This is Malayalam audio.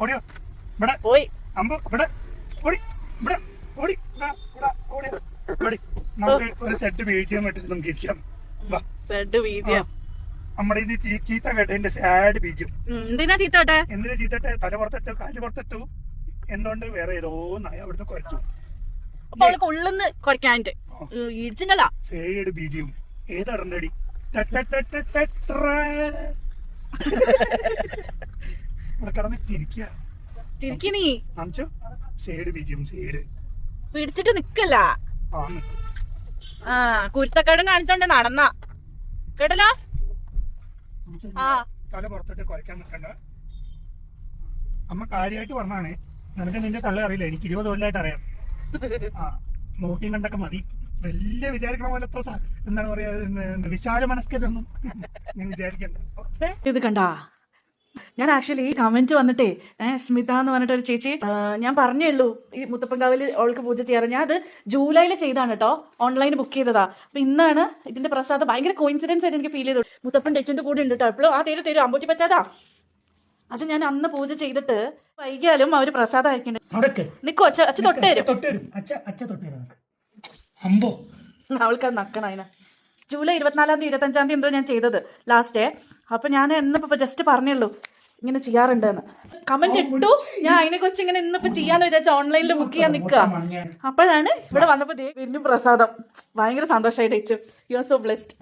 ഓടിയോ ഇവിടെ പോയി അമ്പോ ഇവിടെ ഓടി ഇവിടെ ഓടി ഓടി ഓടി നമുക്ക് ഒരു സെറ്റ് ബീജിയം ഇട്ടിട്ട് നമുക്ക് ഇരിക്കാം സെഡ് ബീജിയം നമ്മുടെ ഇത് ചീത്ത കേട്ടതിന്റെ സാഡ് ബീജിയം. എന്തിനാ ചീത്തട്ടെ? എന്തിനാ ചീത്തട്ടെ? തല പുറത്തിട്ടു, കാല് പുറത്തിട്ടു, എന്തുകൊണ്ട് വേറെ ഏതോ നായ അവിടുന്ന് കുറച്ചു. അപ്പൊ അവൾക്ക് ഉള്ളിന്ന് കുറയ്ക്കാനിട്ട് ഇടിച്ചിട്ടല്ല സേഡ് ബീജിയം ഏതാടണ്ടടി കിടന്ന് ചിരിക്കുക ചിരിക്കിനി അമിച്ചോ. സേഡ് ബീജിയം സേഡ് പിടിച്ചിട്ട് നിക്കല്ല. ആണ് ആ കുരുത്തക്കേടും കാണിച്ചോണ്ട് നടന്ന കേട്ടല്ലോ. ആ തല പുറത്തിട്ട് കുറയ്ക്കാൻ നിൽക്കണ്ട. അമ്മ കാര്യമായിട്ട് പറഞ്ഞാണ്. നിനക്ക് നിന്റെ തള്ള അറിയില്ല, എനിക്ക് 20 കൊല്ലമായിട്ട് അറിയാം. ആ നോക്കിയും കണ്ടൊക്കെ മതി. വലിയ വിചാരിക്കണ പോലെ എത്ര എന്താണ് പറയാ വിശാല മനസ്കതൊന്നും ഞാൻ വിചാരിക്കണ്ട. ഇത് കണ്ടാ ഞാൻ ആക്ച്വലി ഈ കമന്റ് വന്നിട്ടേ സ്മിത എന്ന് പറഞ്ഞിട്ട് ഒരു ചേച്ചി ഞാൻ പറഞ്ഞേ ഉള്ളൂ ഈ മുത്തപ്പൻകാവില് അവൾക്ക് പൂജ ചെയ്യാറ്. ഞാൻ അത് ജൂലൈയിൽ ചെയ്താണ് കേട്ടോ, ഓൺലൈനിൽ ബുക്ക് ചെയ്തതാ. അപ്പൊ ഇന്നാണ് ഇതിന്റെ പ്രസാദം. ഭയങ്കര കോയിൻസിഡൻസ് ആയിട്ട് എനിക്ക് ഫീൽ ചെയ്തു. മുത്തപ്പൻ ടച്ചിന്റെ കൂടെ ഉണ്ട് കേട്ടോ. എപ്പോഴും ആ തരും അമ്പൂറ്റി പച്ചാതാ. അത് ഞാൻ അന്ന് പൂജ ചെയ്തിട്ട് വൈകിയാലും അവര് പ്രസാദം അയക്കണ്ടേ. നിക്കോ അച്ഛ തൊട്ടേരും അവൾക്കത് നക്കണം അതിന്. ജൂലൈ 24 തീയതി 25 എന്തോ ഞാൻ ചെയ്തത് ലാസ്റ്റ്. അപ്പൊ ഞാൻ ഇന്നിപ്പോ ജസ്റ്റ് പറഞ്ഞുള്ളൂ ഇങ്ങനെ ചെയ്യാറുണ്ടെന്ന്. കമന്റ് ഇട്ടു. ഞാൻ അതിനെ കുറിച്ച് ഇങ്ങനെ ഇന്നിപ്പോ ചെയ്യാന്ന് വിചാരിച്ച ഓൺലൈനിൽ ബുക്ക് ചെയ്യാൻ നിൽക്കുക. അപ്പോഴാണ് ഇവിടെ വന്നപ്പോ വലിയ പ്രസാദം. ഭയങ്കര സന്തോഷമായിട്ട്. You are so blessed.